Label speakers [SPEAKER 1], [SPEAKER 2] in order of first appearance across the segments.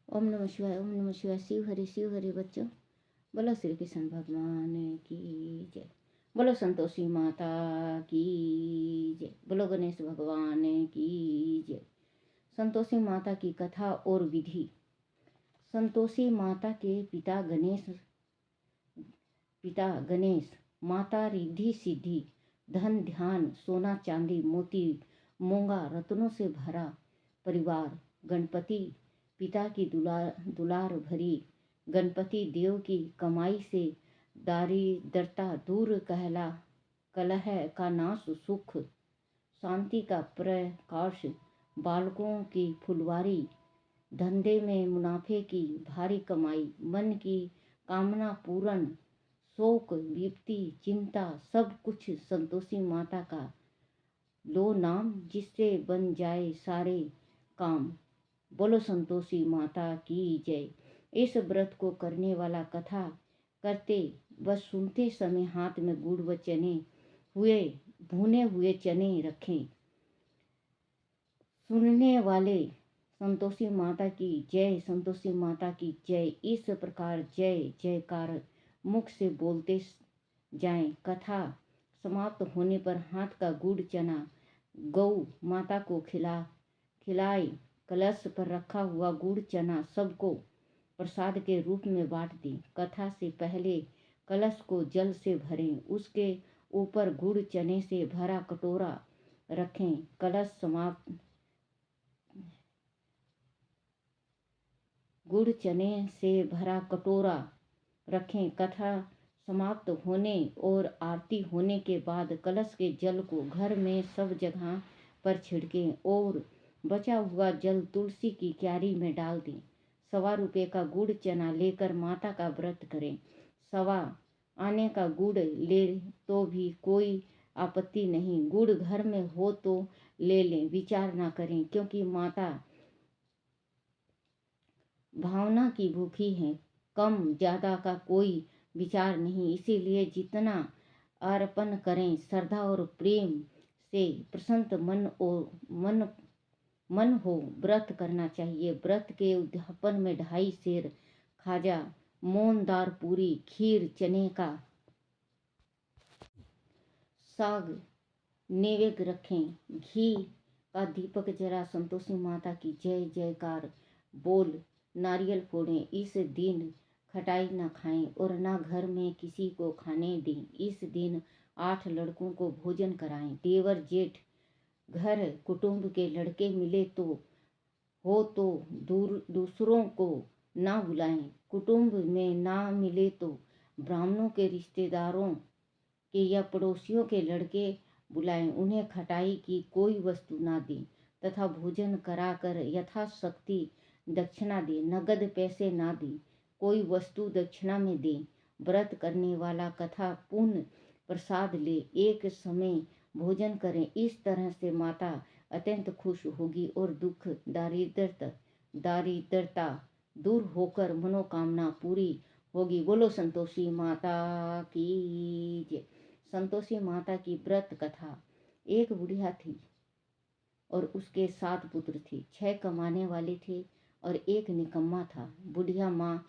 [SPEAKER 1] ओम नमः शिवाय, ओम नमः शिवाय। शिव हरि बच्चों। बोलो श्री कृष्ण भगवान की जय। बोलो संतोषी माता की जय। बोलो गणेश भगवान की जय। संतोषी माता की कथा और विधि। संतोषी माता के पिता गणेश, माता रिद्धि सिद्धि, धन ध्यान सोना चांदी मोती मूंगा रत्नों से भरा परिवार। गणपति पिता की दुलार भरी। गणपति देव की कमाई से दारिद्रता दूर, कलह का नाश सुख, शांति का प्रकाश, बालकों की फुलवारी, धंधे में मुनाफे की भारी कमाई, मन की कामना पूर्ण, शोक विपत्ति चिंता सब कुछ संतोषी माता का लो नाम, जिससे बन जाए सारे काम। बोलो संतोषी माता की जय। इस व्रत को करने वाला कथा करते व सुनते समय हाथ में गुड़ व भुने हुए चने रखें। सुनने वाले संतोषी माता की जय, संतोषी माता की जय, इस प्रकार जय जयकार मुख से बोलते जाएं। कथा समाप्त होने पर हाथ का गुड़ चना गौ माता को खिलाए। कलश पर रखा हुआ गुड़ चना सबको प्रसाद के रूप में बांट दें। कथा से पहले कलश को जल से भरें, उसके ऊपर गुड़ चने से भरा कटोरा रखें। गुड़ चने से भरा कटोरा रखें। कथा समाप्त होने और आरती होने के बाद कलश के जल को घर में सब जगह पर छिड़कें और बचा हुआ जल तुलसी की क्यारी में डाल दें। 1.25 रुपये का गुड़ चना लेकर माता का व्रत करें। 1.25 आने का गुड़ ले तो भी कोई आपत्ति नहीं। गुड़ घर में हो तो ले लें, विचार ना करें, क्योंकि माता भावना की भूखी है। कम ज्यादा का कोई विचार नहीं, इसीलिए जितना अर्पण करें श्रद्धा और प्रेम से प्रसन्न मन हो व्रत करना चाहिए। व्रत के उद्यापन में 2.5 सेर खाजा, मोनदार पूरी, खीर, चने का साग नैवेद्य रखें। घी का दीपक जरा संतोषी माता की जय जयकार बोल नारियल फोड़ें। इस दिन खटाई न खाएं और न घर में किसी को खाने दें। इस दिन 8 लड़कों को भोजन कराएं। देवर जेठ घर कुटुंब के लड़के मिले तो दूसरों को ना बुलाएं। कुटुंब में ना मिले तो ब्राह्मणों के रिश्तेदारों के या पड़ोसियों के लड़के बुलाएं। उन्हें खटाई की कोई वस्तु ना दें तथा भोजन कराकर यथाशक्ति दक्षिणा दें। नगद पैसे ना दें, कोई वस्तु दक्षिणा में दें। व्रत करने वाला कथा पुण्य प्रसाद ले, एक समय भोजन करें। इस तरह से माता अत्यंत खुश होगी और दुख दारिद्रता दूर होकर मनोकामना पूरी होगी। बोलो संतोषी माता की जय। संतोषी माता की व्रत कथा। एक बुढ़िया थी और उसके 7 पुत्र थे। 6 कमाने वाले थे और एक निकम्मा था। बुढ़िया माँ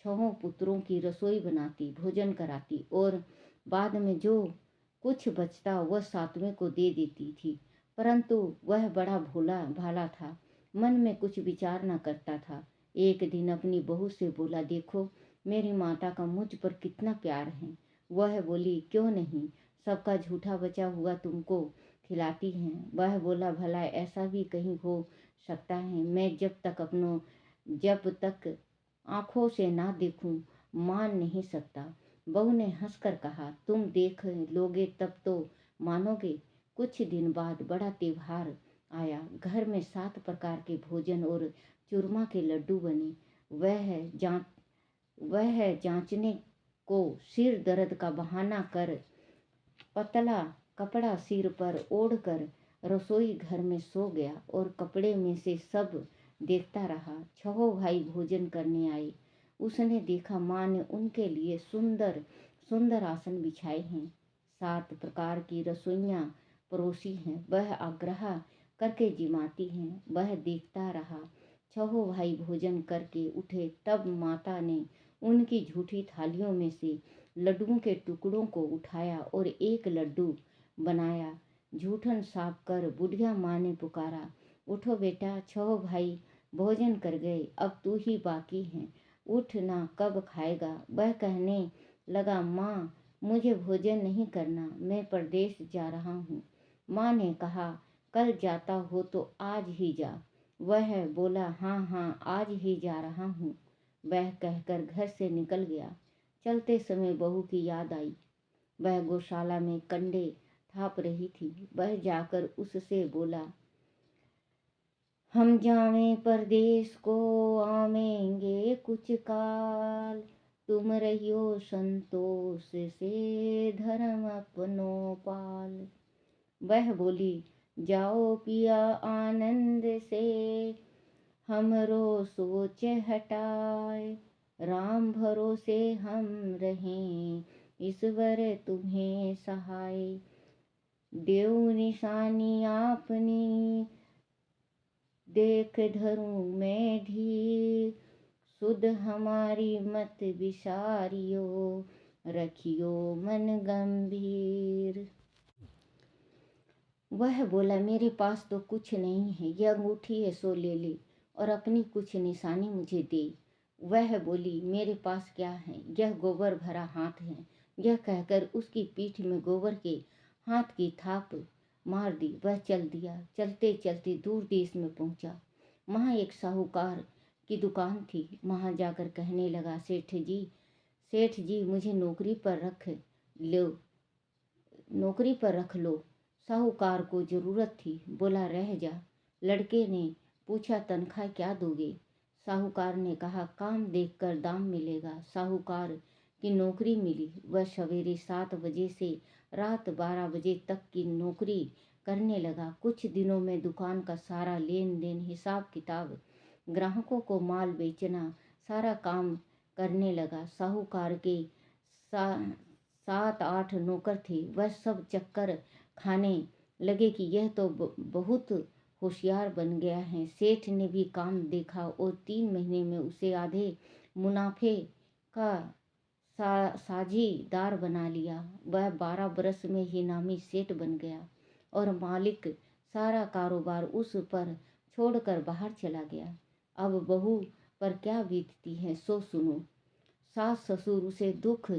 [SPEAKER 1] 6 पुत्रों की रसोई बनाती, भोजन कराती और बाद में जो कुछ बचता वह 7वें को दे देती थी। परंतु वह बड़ा भोला भाला था, मन में कुछ विचार न करता था। एक दिन अपनी बहू से बोला, देखो मेरी माता का मुझ पर कितना प्यार है। वह बोली, क्यों नहीं, सबका झूठा बचा हुआ तुमको खिलाती हैं। वह बोला, भला ऐसा भी कहीं हो सकता है? मैं जब तक आंखों से ना देखूं मान नहीं सकता। बहू ने हंसकर कहा, तुम देख लोगे तब तो मानोगे। कुछ दिन बाद बड़ा त्योहार आया। घर में 7 प्रकार के भोजन और चूरमा के लड्डू बने। वह जांचने को सिर दर्द का बहाना कर पतला कपड़ा सिर पर ओढ़कर रसोई घर में सो गया और कपड़े में से सब देखता रहा। 6 भाई भोजन करने आए। उसने देखा माँ ने उनके लिए सुंदर सुंदर आसन बिछाए हैं, 7 प्रकार की रसोइयाँ परोसी हैं। वह आग्रह करके जिमाती हैं। वह देखता रहा। छहों भाई भोजन करके उठे। तब माता ने उनकी झूठी थालियों में से लड्डुओं के टुकड़ों को उठाया और एक लड्डू बनाया। झूठन साफ कर बुढ़िया माँ ने पुकारा, उठो बेटा, छहों भाई भोजन कर गए, अब तू ही बाकी है, उठ ना, कब खाएगा। वह कहने लगा, माँ मुझे भोजन नहीं करना, मैं परदेश जा रहा हूँ। माँ ने कहा, कल जाता हो तो आज ही जा। वह बोला, हाँ हाँ आज ही जा रहा हूँ। वह कहकर घर से निकल गया। चलते समय बहू की याद आई। वह गौशाला में कंडे थाप रही थी। वह जाकर उससे बोला, हम जावे परदेश को, आवेंगे कुछ काल, तुम रहियो संतोष से, धर्म अपनो पाल। वह बोली, जाओ पिया आनंद से, हमरो सोच हटाए, राम भरोसे हम रहें, ईश्वर तुम्हें सहाय। देव निशानी आपनी, देख धरूं मैं ढीर, सुध हमारी मत विसारियो, रखियो मन गंभीर। वह बोला, मेरे पास तो कुछ नहीं है, यह अंगूठी है सो ले ले, और अपनी कुछ निशानी मुझे दे। वह बोली, मेरे पास क्या है, यह गोबर भरा हाथ है। यह कहकर उसकी पीठ में गोबर के हाथ की थाप मार दी। वह चल दिया। चलते चलते दूर देश में पहुंचा। वहाँ एक साहूकार की दुकान थी। वहाँ जाकर कहने लगा, सेठ जी मुझे नौकरी पर रख लो। साहूकार को जरूरत थी। बोला, रह जा। लड़के ने पूछा, तनख्वाह क्या दोगे? साहूकार ने कहा, काम देखकर दाम मिलेगा। साहूकार की नौकरी मिली। वह सवेरे 7 बजे से रात 12 बजे तक की नौकरी करने लगा। कुछ दिनों में दुकान का सारा लेन देन, हिसाब किताब, ग्राहकों को माल बेचना, सारा काम करने लगा। साहूकार के 7-8 नौकर थे। वह सब चक्कर खाने लगे कि यह तो बहुत होशियार बन गया है। सेठ ने भी काम देखा और 3 महीने में उसे आधे मुनाफे का साझीदार बना लिया। वह 12 बरस में ही नामी सेठ बन गया और मालिक सारा कारोबार उस पर छोड़कर बाहर चला गया। अब बहू पर क्या बीतती है सो सुनो। सास ससुर उसे दुख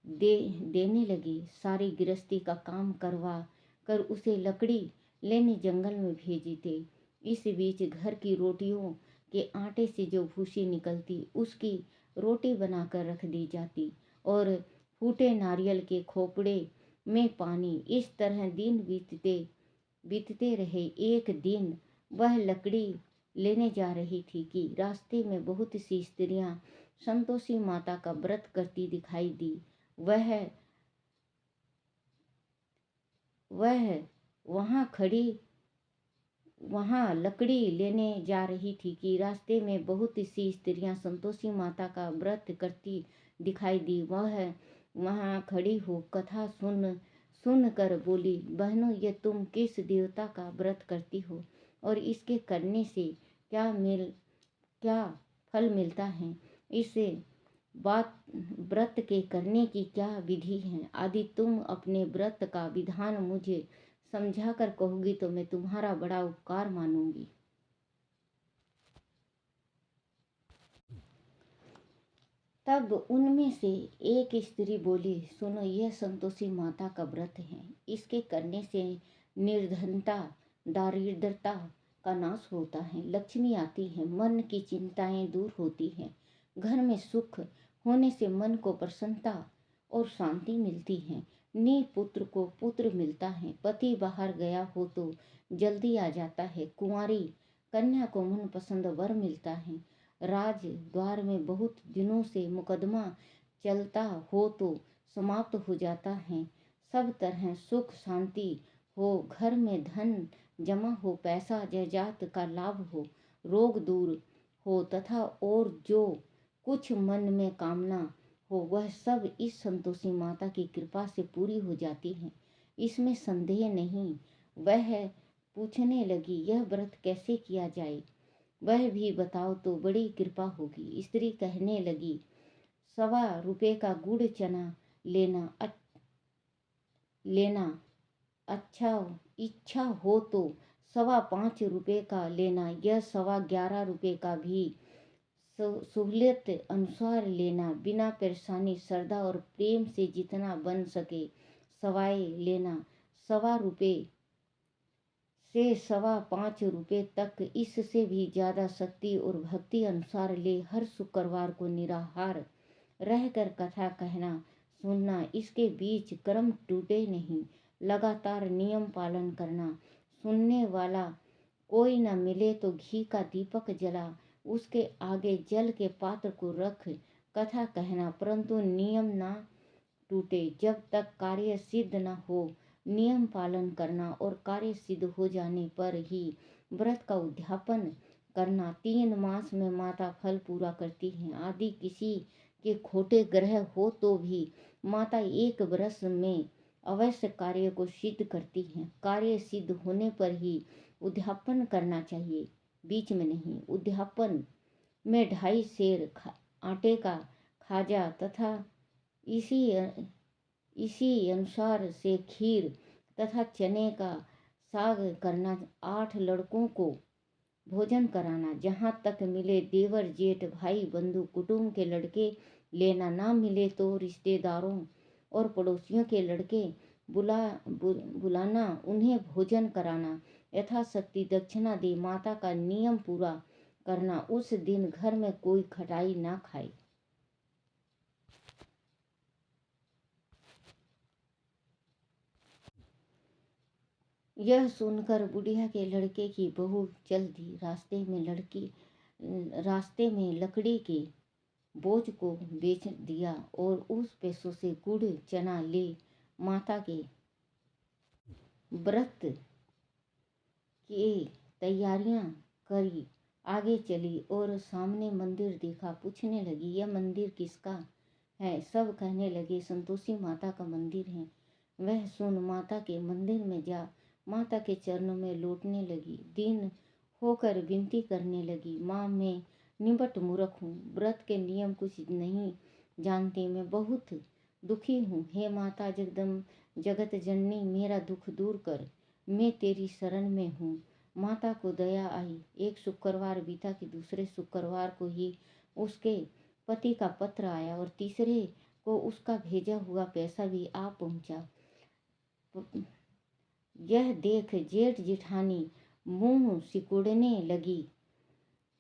[SPEAKER 1] देने लगे। सारी गृहस्थी का काम करवा कर उसे लकड़ी लेने जंगल में भेजते। इस बीच घर की रोटियों के आटे से जो भूसी निकलती, उसकी रोटी बनाकर रख दी जाती और फूटे नारियल के खोपड़े में पानी। इस तरह दिन बीतते रहे। एक दिन वह लकड़ी लेने जा रही थी कि रास्ते में बहुत सी स्त्रियां संतोषी माता का व्रत करती दिखाई दी। वह वहाँ लकड़ी लेने जा रही थी कि रास्ते में बहुत सी स्त्रियां संतोषी माता का व्रत करती दिखाई दी। वह वहाँ खड़ी हो कथा सुन कर बोली, बहनों, ये तुम किस देवता का व्रत करती हो और इसके करने से क्या फल मिलता है? इसे व्रत के करने की क्या विधि है आदि तुम अपने व्रत का विधान मुझे समझा कर कहोगी तो मैं तुम्हारा बड़ा उपकार मानूंगी। तब उनमें से एक स्त्री बोली, सुनो, यह संतोषी माता का व्रत है। इसके करने से निर्धनता, दारिद्रता का नाश होता है, लक्ष्मी आती है, मन की चिंताएं दूर होती हैं, घर में सुख होने से मन को प्रसन्नता और शांति मिलती है, पुत्र को पुत्र मिलता है, पति बाहर गया हो तो जल्दी आ जाता है, कुंवारी कन्या को मनपसंद वर मिलता है, राज द्वार में बहुत दिनों से मुकदमा चलता हो तो समाप्त हो जाता है, सब तरह सुख शांति हो, घर में धन जमा हो, पैसा जायदाद का लाभ हो, रोग दूर हो तथा और जो कुछ मन में कामना हो वह सब इस संतोषी माता की कृपा से पूरी हो जाती है, इसमें संदेह नहीं। वह पूछने लगी, यह व्रत कैसे किया जाए? वह भी बताओ तो बड़ी कृपा होगी। स्त्री कहने लगी, 1.25 का गुड़ चना लेना अच्छा, इच्छा हो तो 5.25 का लेना, यह 11.25 का भी सहूलियत अनुसार लेना, बिना परेशानी, श्रद्धा और प्रेम से जितना बन सके सवाए लेना। 1.25 से 5.25 तक, इससे भी ज़्यादा शक्ति और भक्ति अनुसार ले। हर शुक्रवार को निराहार रहकर कथा कहना सुनना, इसके बीच क्रम टूटे नहीं, लगातार नियम पालन करना। सुनने वाला कोई न मिले तो घी का दीपक जला उसके आगे जल के पात्र को रख कथा कहना, परंतु नियम ना टूटे। जब तक कार्य सिद्ध न हो नियम पालन करना, और कार्य सिद्ध हो जाने पर ही व्रत का उद्यापन करना। 3 मास में माता फल पूरा करती हैं। आदि किसी के खोटे ग्रह हो तो भी माता 1 वर्ष में अवश्य कार्य को सिद्ध करती हैं। कार्य सिद्ध होने पर ही उद्यापन करना चाहिए, बीच में नहीं। उद्यापन में 2.5 सेर आटे का खाजा तथा इसी अनुसार से खीर तथा चने का साग करना। 8 लड़कों को भोजन कराना। जहाँ तक मिले देवर जेठ भाई बंधु कुटुंब के लड़के लेना, ना मिले तो रिश्तेदारों और पड़ोसियों के लड़के बुलाना, उन्हें भोजन कराना। यथाशक्ति दक्षिणा दे माता का नियम पूरा करना। उस दिन घर में कोई खटाई ना खाए। यह सुनकर बुढ़िया के लड़के की बहू चल दी। रास्ते में लकड़ी के बोझ को बेच दिया और उस पैसों से गुड़ चना ले माता के व्रत की तैयारियां करी आगे चली और सामने मंदिर देखा। पूछने लगी, यह मंदिर किसका है? सब कहने लगे, संतोषी माता का मंदिर है। वह सुन माता के मंदिर में जा माता के चरणों में लौटने लगी। दीन होकर विनती करने लगी, माँ मैं निबट मूर्ख हूँ, व्रत के नियम कुछ नहीं जानती, मैं बहुत दुखी हूँ। हे माता जगत जननी, मेरा दुख दूर कर, मैं तेरी शरण में हूँ। माता को दया आई। एक शुक्रवार बीता कि दूसरे शुक्रवार को ही उसके पति का पत्र आया और तीसरे को उसका भेजा हुआ पैसा भी आ पहुँचा। यह देख जेठ जेठानी मुंह सिकुड़ने लगी।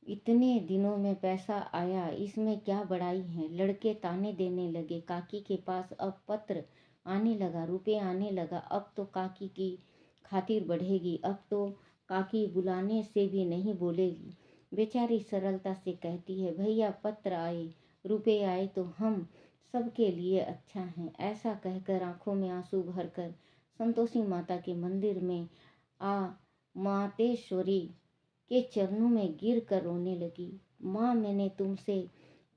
[SPEAKER 1] इतने दिनों में पैसा आया, इसमें क्या बड़ाई है? लड़के ताने देने लगे। काकी के पास अब पत्र आने लगा, रुपये आने लगा, अब तो काकी की खातिर बढ़ेगी, अब तो काकी बुलाने से भी नहीं बोलेगी। बेचारी सरलता से कहती है, भैया पत्र आए, रुपये आए तो हम सबके लिए अच्छा है। ऐसा कहकर आंखों में आंसू भरकर संतोषी माता के मंदिर में आ मातेश्वरी के चरणों में गिर कर रोने लगी। माँ मैंने तुमसे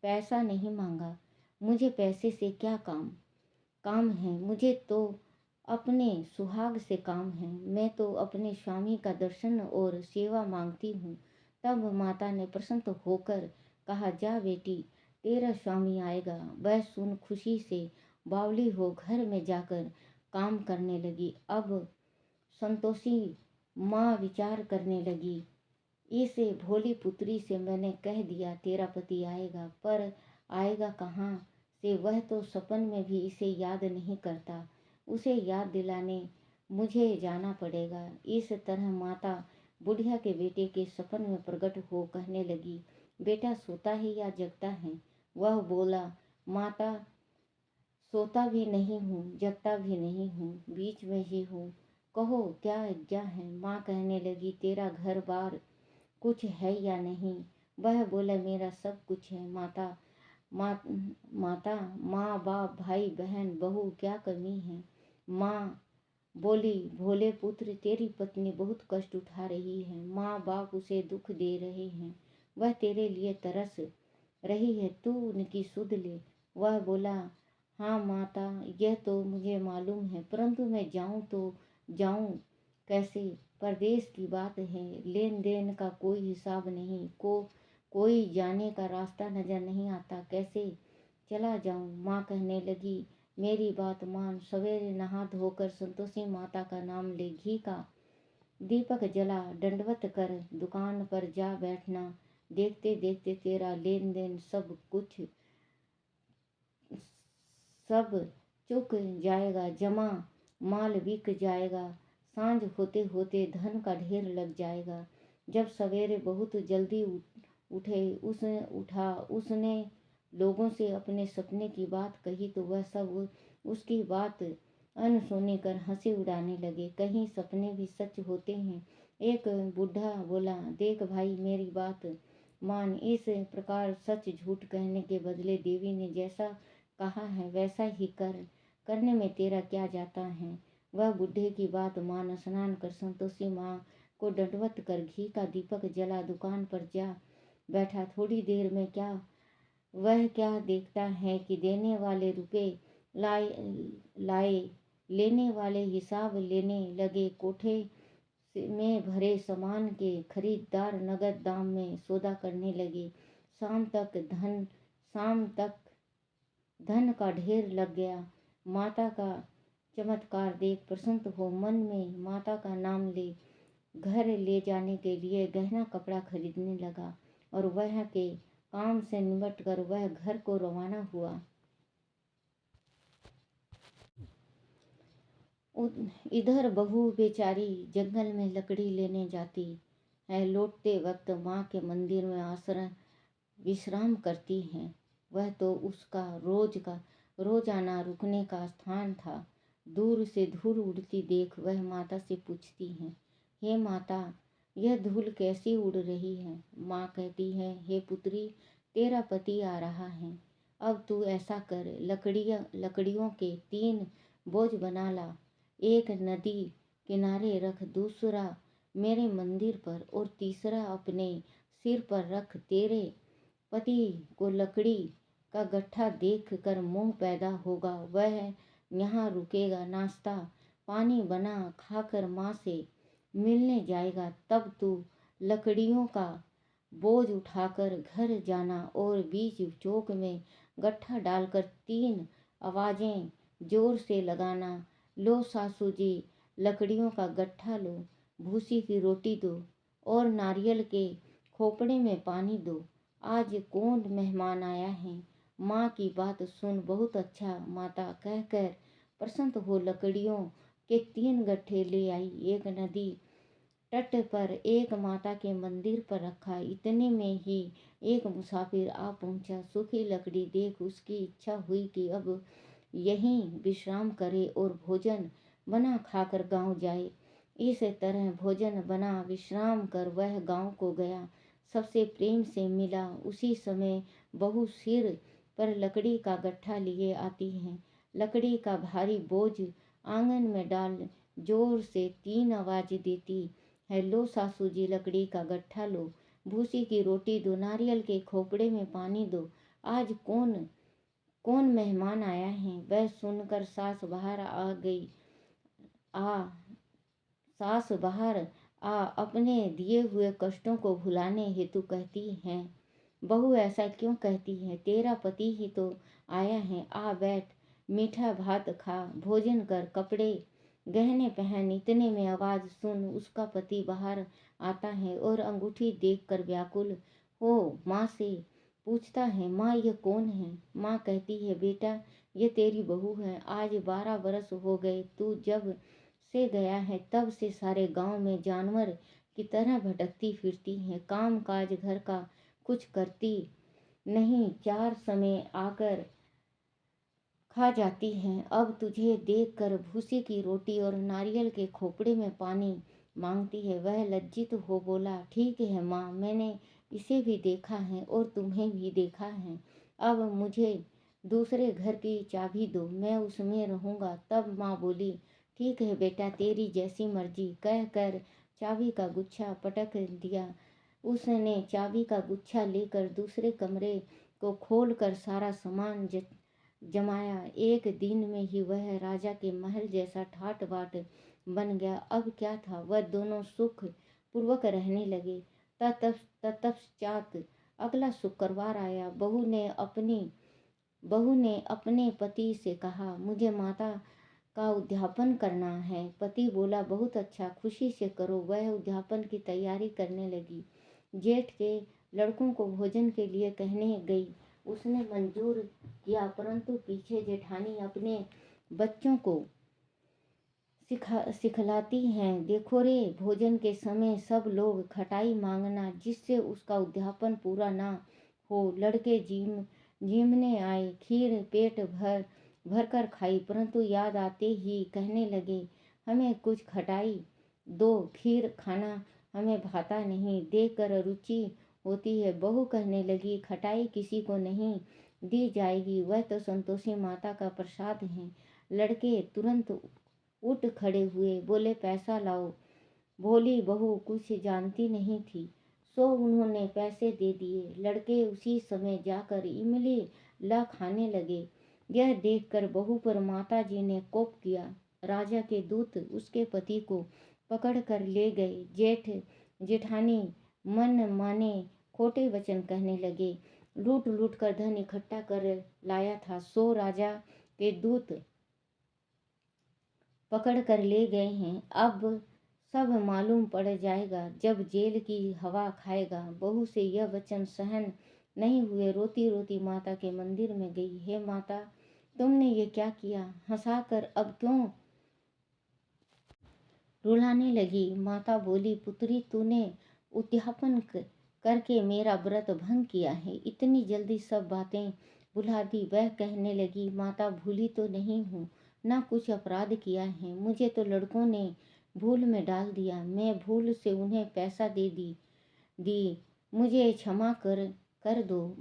[SPEAKER 1] पैसा नहीं मांगा, मुझे पैसे से क्या काम है, मुझे तो अपने सुहाग से काम है, मैं तो अपने स्वामी का दर्शन और सेवा मांगती हूँ। तब माता ने प्रसन्न होकर कहा, जा बेटी तेरा स्वामी आएगा। वह सुन खुशी से बावली हो घर में जाकर काम करने लगी। अब संतोषी माँ विचार करने लगी, इस भोली पुत्री से मैंने कह दिया तेरा पति आएगा, पर आएगा कहाँ से? वह तो सपन में भी इसे याद नहीं करता, उसे याद दिलाने मुझे जाना पड़ेगा। इस तरह माता बुढ़िया के बेटे के सपन में प्रकट हो कहने लगी, बेटा सोता है या जगता है? वह बोला, माता सोता भी नहीं हूँ, जगता भी नहीं हूँ, बीच में ही हूँ, कहो क्या आज्ञा है? माँ कहने लगी, तेरा घर बार कुछ है या नहीं? वह बोला, मेरा सब कुछ है माता। माँ बाप भाई बहन बहू क्या कमी है? माँ बोली, भोले पुत्र तेरी पत्नी बहुत कष्ट उठा रही है, माँ बाप उसे दुख दे रहे हैं, वह तेरे लिए तरस रही है, तू उनकी सुध ले। वह बोला, हाँ माता यह तो मुझे मालूम है, परंतु मैं जाऊँ तो जाऊँ कैसे? परदेश की बात है, लेन देन का कोई हिसाब नहीं, कोई जाने का रास्ता नजर नहीं आता, कैसे चला जाऊं। माँ कहने लगी, मेरी बात मान, सवेरे नहा धोकर संतोषी माता का नाम ले, घी का दीपक जला, दंडवत कर दुकान पर जा बैठना। देखते देखते तेरा लेन देन सब चुक जाएगा, जमा माल बिक जाएगा, सांझ होते होते धन का ढेर लग जाएगा। जब सवेरे बहुत जल्दी उसने लोगों से अपने सपने की बात कही तो वह सब उसकी बात अनसुनी कर हंसी उड़ाने लगे। कहीं सपने भी सच होते हैं। एक बूढ़ा बोला, देख भाई, मेरी बात मान, इस प्रकार सच झूठ कहने के बदले देवी ने जैसा कहा है वैसा ही करने में तेरा क्या जाता है। वह बूढ़े की बात मान स्नान कर संतोषी माँ को दंडवत कर घी का दीपक जला दुकान पर जा बैठा। थोड़ी देर में क्या देखता है कि देने वाले रुपए लाए, लेने वाले हिसाब लेने लगे। कोठे में भरे सामान के खरीदार नगद दाम में सौदा करने लगे। शाम तक धन का ढेर लग गया। माता का चमत्कार देख प्रसन्न हो मन में माता का नाम ले घर ले जाने के लिए गहना कपड़ा खरीदने लगा और वह के काम से निपट कर वह घर को रवाना हुआ। इधर बहू बेचारी जंगल में लकड़ी लेने जाती है। लौटते वक्त माँ के मंदिर में आश्रम विश्राम करती है। वह तो उसका रोजाना रुकने का स्थान था। दूर से धूल उड़ती देख वह माता से पूछती है, हे माता, यह धूल कैसी उड़ रही है। माँ कहती है, हे पुत्री, तेरा पति आ रहा है। अब तू ऐसा कर, लकड़ियों के 3 बोझ बना ला। एक नदी किनारे रख, दूसरा मेरे मंदिर पर और तीसरा अपने सिर पर रख। तेरे पति को लकड़ी का गट्ठा देख कर मोह पैदा होगा, वह यहाँ रुकेगा, नाश्ता पानी बना खाकर माँ से मिलने जाएगा। तब तू लकड़ियों का बोझ उठाकर घर जाना और बीच चौक में गट्ठा डालकर 3 आवाजें जोर से लगाना, लो सासू जी, लकड़ियों का गट्ठा लो, भूसी की रोटी दो और नारियल के खोपड़े में पानी दो। आज कौन मेहमान आया है। माँ की बात सुन बहुत अच्छा माता कहकर प्रसन्न हो लकड़ियों के 3 गट्ठे ले आई। एक नदी तट पर, एक माता के मंदिर पर रखा। इतने में ही एक मुसाफिर आ पहुंचा। सूखी लकड़ी देख उसकी इच्छा हुई कि अब यहीं विश्राम करे और भोजन बना खाकर गांव जाए। इस तरह भोजन बना विश्राम कर वह गांव को गया। सबसे प्रेम से मिला। उसी समय बहू सिर पर लकड़ी का गट्ठा लिए आती है। लकड़ी का भारी बोझ आंगन में डाल जोर से 3 आवाज देती है, लो सासू जी, लकड़ी का गट्ठा लो, भूसी की रोटी दो, नारियल के खोपड़े में पानी दो। आज कौन मेहमान आया है। वह सुनकर सास बाहर आ अपने दिए हुए कष्टों को भुलाने हेतु कहती है, बहू ऐसा क्यों कहती है, तेरा पति ही तो आया है, आ बैठ, मीठा भात खा, भोजन कर, कपड़े गहने पहन। इतने में आवाज सुन उसका पति बाहर आता है और अंगूठी देखकर व्याकुल हो माँ से पूछता है, माँ यह कौन है। माँ कहती है, बेटा ये तेरी बहू है। आज 12 बरस हो गए तू जब से गया है, तब से सारे गांव में जानवर की तरह भटकती फिरती है। काम काज घर का कुछ करती नहीं, 4 समय आकर खा जाती है। अब तुझे देखकर भूसी की रोटी और नारियल के खोपड़े में पानी मांगती है। वह लज्जित हो बोला, ठीक है माँ, मैंने इसे भी देखा है और तुम्हें भी देखा है। अब मुझे दूसरे घर की चाबी दो, मैं उसमें रहूँगा। तब माँ बोली, ठीक है बेटा, तेरी जैसी मर्जी, कहकर चाबी का गुच्छा पटक दिया। उसने चाबी का गुच्छा लेकर दूसरे कमरे को खोलकर सारा सामान जमाया। एक दिन में ही वह राजा के महल जैसा ठाट बाट बन गया। अब क्या था, वह दोनों सुख पूर्वक रहने लगे। तत्पश्चात अगला शुक्रवार आया। बहू ने अपने पति से कहा, मुझे माता का उद्यापन करना है। पति बोला, बहुत अच्छा, खुशी से करो। वह उद्यापन की तैयारी करने लगी। जेठ के लड़कों को भोजन के लिए कहने गई। उसने मंजूर किया, परंतु पीछे जेठानी अपने बच्चों को सिखलाती हैं, देखो रे, भोजन के समय सब लोग खटाई मांगना, जिससे उसका उद्यापन पूरा ना हो। लड़के जीमने आए, खीर पेट भर कर खाई, परंतु याद आते ही कहने लगे, हमें कुछ खटाई दो, खीर खाना हमें भाता नहीं, देखकर रुचि होती है। बहू कहने लगी, खटाई किसी को नहीं दी जाएगी, वह तो संतोषी माता का प्रसाद है। लड़के तुरंत उठ खड़े हुए, बोले, पैसा लाओ। भोली बहू कुछ जानती नहीं थी, सो उन्होंने पैसे दे दिए। लड़के उसी समय जाकर इमली ला खाने लगे। यह देखकर बहू पर माताजी ने कोप किया। राजा के दूत उसके पति को पकड़ कर ले गए। जेठानी मन माने खोटे वचन कहने लगे। लूट लूट कर धन इकट्ठा कर लाया था, सो राजा के दूत पकड़ कर ले गए हैं। अब सब मालूम पड़ जाएगा जब जेल की हवा खाएगा। बहू से यह वचन सहन नहीं हुए, रोती रोती माता के मंदिर में गई। हे माता, तुमने ये क्या किया? हंसाकर अब क्यों रुलाने लगी? माता बोली, पुत्री, तूने उद्यापन करके मेरा व्रत भंग किया है, इतनी जल्दी सब बातें भुला दी। वह कहने लगी, माता, भूली तो नहीं हूँ, ना कुछ अपराध किया है, मुझे तो लड़कों ने भूल में डाल दिया, मैं भूल से उन्हें पैसा दे दी, मुझे क्षमा कर दो।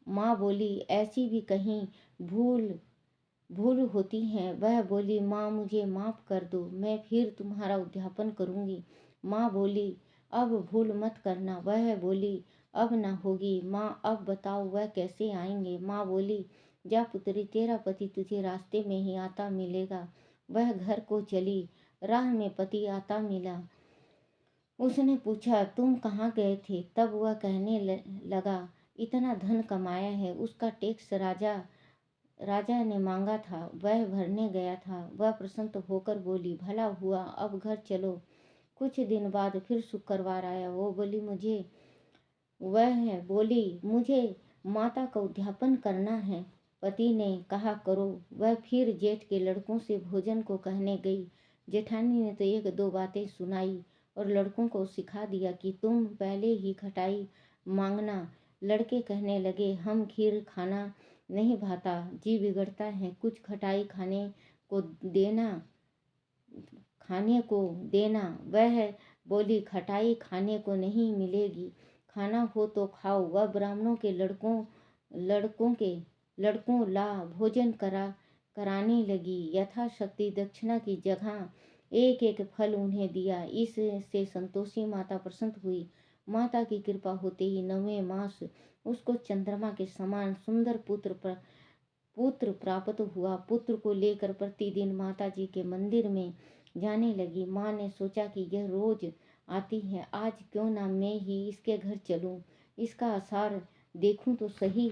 [SPEAKER 1] माँ बोली, ऐसी भी कहीं भूल होती है। वह बोली, माँ, मुझे माफ़ कर दो, मैं फिर तुम्हारा उद्यापन करूँगी। माँ बोली, अब भूल मत करना। वह बोली, अब ना होगी। माँ, अब बताओ वह कैसे आएंगे? माँ बोली, जा पुत्री, तेरा पति तुझे रास्ते में ही आता मिलेगा। वह घर को चली। राह में पति आता मिला। उसने पूछा, तुम कहाँ गए थे? तब वह कहने लगा, इतना धन कमाया है, उसका टैक्स राजा ने मांगा था, वह भरने गया था। वह प्रसन्न होकर बोली, भला हुआ, अब घर चलो। कुछ दिन बाद फिर शुक्रवार आया। वह बोली, मुझे माता का उद्यापन करना है। पति ने कहा, करो। वह फिर जेठ के लड़कों से भोजन को कहने गई। जेठानी ने तो एक दो बातें सुनाई और लड़कों को सिखा दिया कि तुम पहले ही खटाई मांगना। लड़के कहने लगे, हम खीर खाना नहीं भाता, जी बिगड़ता है, कुछ खटाई खाने को देना। वह बोली, खटाई खाने को नहीं मिलेगी, खाना हो तो खाओ। वह ब्राह्मणों के लड़कों ला भोजन कराने लगी। यथाशक्ति दक्षिणा की जगह एक एक फल उन्हें दिया। इससे संतोषी माता प्रसन्न हुई। माता की कृपा होते ही 9वें मास उसको चंद्रमा के समान सुंदर पुत्र प्राप्त हुआ। पुत्र को लेकर प्रतिदिन माता जी के मंदिर में जाने लगी। माँ ने सोचा कि यह रोज आती है, आज क्यों ना मैं ही इसके घर चलूं, इसका आसार देखूं तो सही।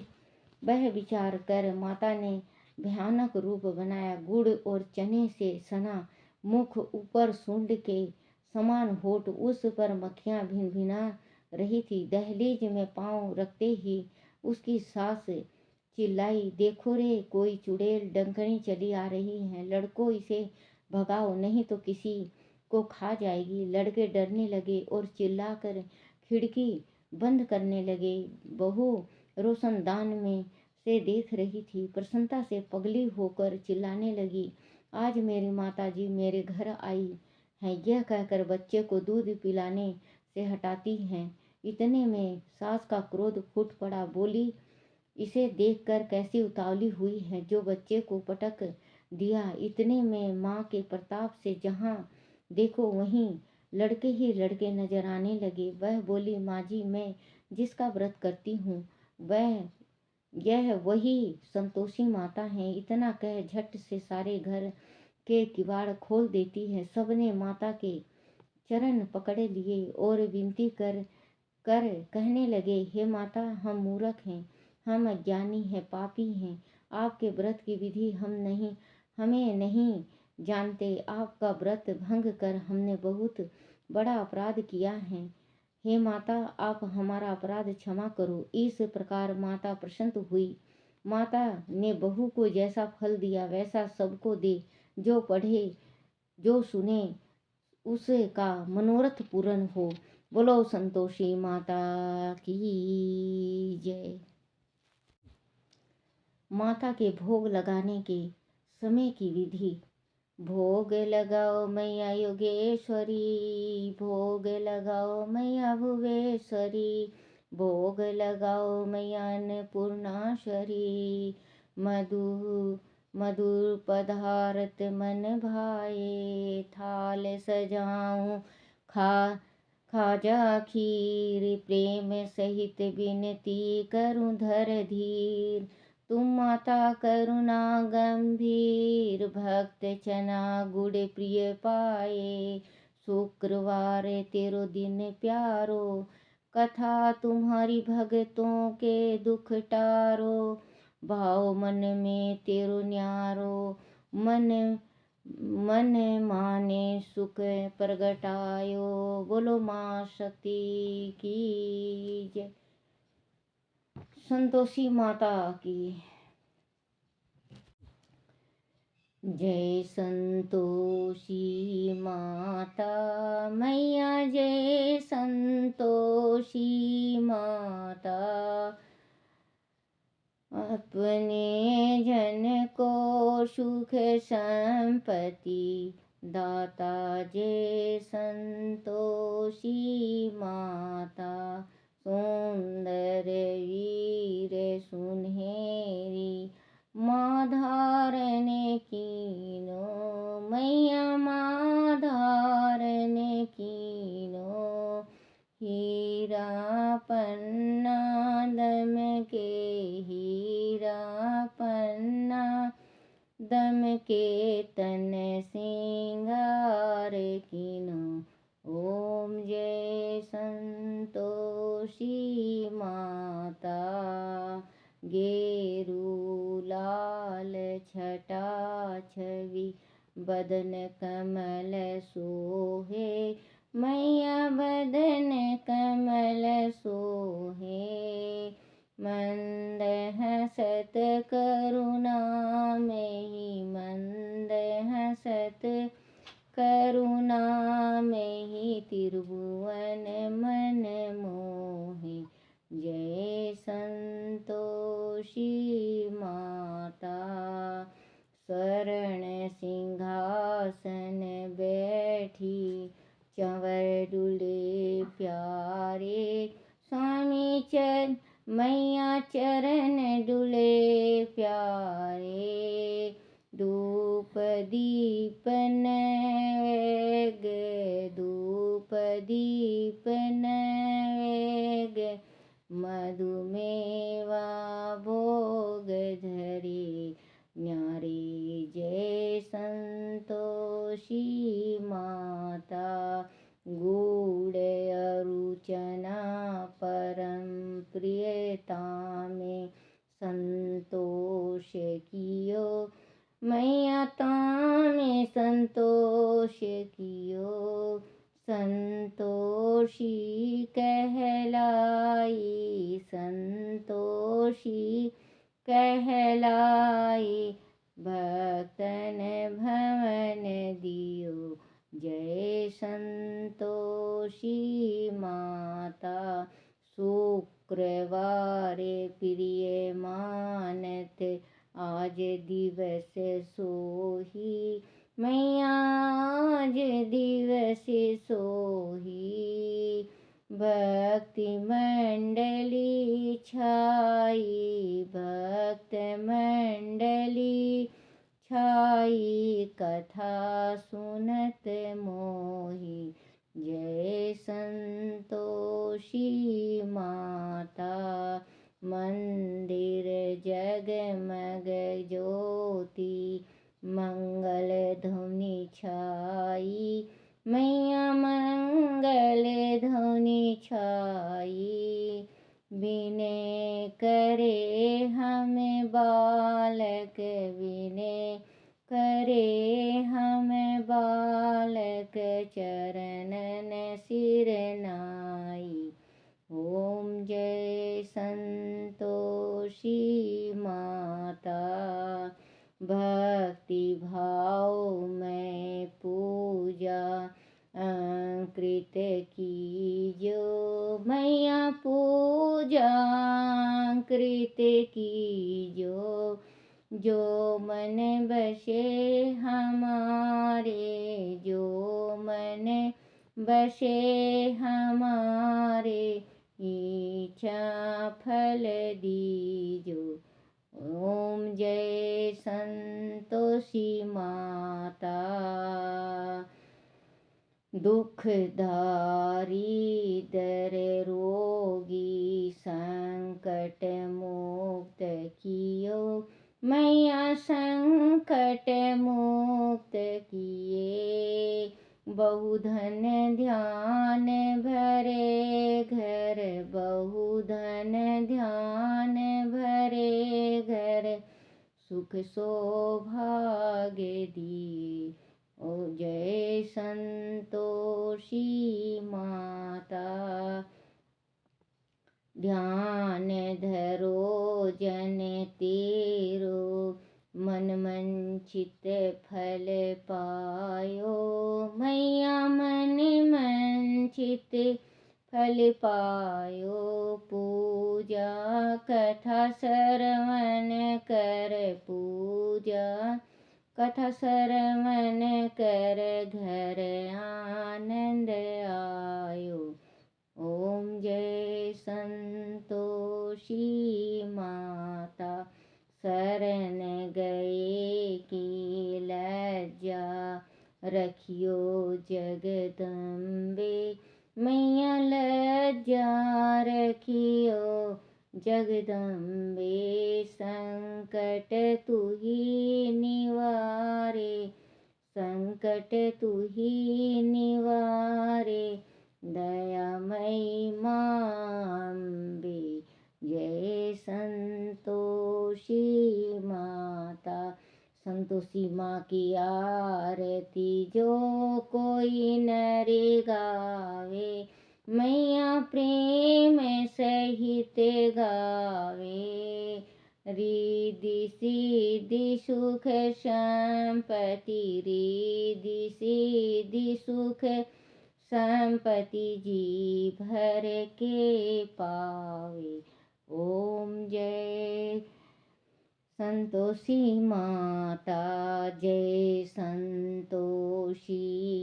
[SPEAKER 1] वह विचार कर माता ने भयानक रूप बनाया। गुड़ और चने से सना मुख, ऊपर सूंड के समान होठ, उस पर मक्खियां भिनभिना रही थी। दहलीज में पांव रखते ही उसकी सास चिल्लाई, देखो रे, कोई चुड़ैल डंकनी चली आ रही है, लड़कों इसे भगाओ, नहीं तो किसी को खा जाएगी। लड़के डरने लगे और चिल्लाकर खिड़की बंद करने लगे। बहू रोशनदान में से देख रही थी, प्रसन्नता से पगली होकर चिल्लाने लगी, आज मेरी माताजी मेरे घर आई हैं। यह कहकर बच्चे को दूध पिलाने से हटाती हैं। इतने में सास का क्रोध फूट पड़ा। बोली, इसे देखकर कैसी उतावली हुई है, जो बच्चे को पटक दिया। इतने में माँ के प्रताप से जहाँ देखो वहीं लड़के ही लड़के नजर आने लगे। वह बोली, माँ जी, मैं जिसका व्रत करती हूँ यह वही संतोषी माता है। इतना कह झट से सारे घर के किवाड़ खोल देती है। सबने माता के चरण पकड़ लिए और विनती कर कर कहने लगे, हे माता, हम मूर्ख हैं, हम अज्ञानी हैं, पापी हैं। आपके व्रत की विधि हमें नहीं जानते। आपका व्रत भंग कर हमने बहुत बड़ा अपराध किया है। हे माता, आप हमारा अपराध क्षमा करो। इस प्रकार माता प्रसन्न हुई। माता ने बहू को जैसा फल दिया वैसा सबको दे। जो पढ़े जो सुने उसका मनोरथ पूर्ण हो। बोलो संतोषी माता की जय। माता के भोग लगाने के समय की विधि। भोग लगाओ मैया योगेश्वरी, भोग लगाओ मैया भुवेश्वरी, भोग लगाओ मैया अन्नपूर्णाश्वरी। मधुर पदार्थ मन भाए, थाल सजाऊं खाजा खीर, प्रेम सहित विनती करूं धर धीर। तुम माता करुणा गंभीर, भक्त चना गुड़ प्रिय पाए। शुक्रवार तेरो दिन प्यारो, कथा तुम्हारी भक्तों के दुख टारो। भाव मन में तेरो न्यारो, मन माने सुख प्रगटायो। बोलो माँ शक्ति की जय। संतोषी माता की जय। संतोषी माता मैया, जय संतोषी माता। अपने जन को सुख संपत्ति दाता, जय संतोषी माता। सुंदर वीर सुनहरी माँ धारण कीनो, मैया माँ धारण कीनो। हीरा पन्ना दम के, हीरा पन्ना दम के, तन सिंगार कीनो। ओम जय संतोषी माता। गेरू लाल छटा छवि, बदन कमल सोहे, मैया बदन कमल सोहे। मंद हसत करुणा में ही, मंद हसत करुणा में ही, त्रिभुवन मन मोहे। जय संतोषी माता। स्वर्ण सिंहासन बैठी, चंवर डुले प्यारे। स्वामी मैया चरण डुले प्यारे। धूप दीप नैवेद्य, धूप दीप नैवेद्य, मधुमेवा भोग धरे न्यारे। जय संतोषी माता। गूढ़ अरुचना परम प्रियता में, संतोष कियो मैया तामे संतोष कियो। संतोषी कहलाई, संतोषी कहलाई, भक्तन भवन दियो। जय संतोषी माता। शुक्रवार प्रिय मानत, आज दिवस सोही, मैया आज दिवस सोही। भक्ति मंडली छाई, भक्त मंडली छाई, कथा सुनत मोही। जय संतोषी माता। मंदिर जगमग ज्योति, मंगल धुम विनय करे हमें बालक, विनय करे हमें बालक, चरणन सिर नाई। ओम जय संतोषी माता, भक्ति भाव में पूजा अंकृत की जो, मैया पूजा अंकृत की जो, जो मन बसे हमारे, जो मन बसे हमारे, इच्छा फल दीजो। ओम जय संतोषी माता, दुख दारिद्र रोगी संकट मुक्त कियो, मैया संकट मुक्त किए। बहुधन ध्यान भरे घर, बहुधन ध्यान भरे घर, सुख सौभाग्य दी। ओ जय संतोषी माता, ध्यान धरो जन तेरो, मन मंचित फल पायो, मैया मन मंचित फल पायो। पूजा कथा श्रवण कर, पूजा कथा श्रवण कर, घर आनंद आयो। ओम जय संतोषी माता, शरण गए की लज्जा रखियो जगदम्बे, मैया लज्जा रखियो जगदम्बे। संकट तू ही निवारे, संकट तू ही निवारे, दयामयी माँ अम्बे। जय संतोषी माता, संतोषी माँ की आरती जो कोई नर गावे, मैया प्रेम सहित गावे। रिद्धि सिद्धि सुख संपत्ति, रिद्धि सिद्धि सुख संपत्ति जी भर के पावे। ओम जय संतोषी माता, जय संतोषी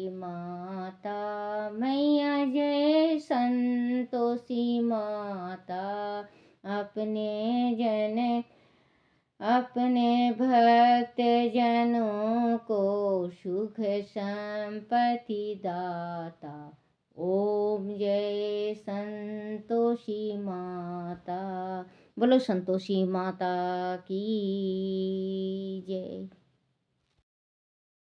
[SPEAKER 1] माता, मैया जय संतोषी माता। अपने जन अपने भक्त जनों को सुख संपत्ति दाता। ओम जय संतोषी माता, बोलो संतोषी माता की जय।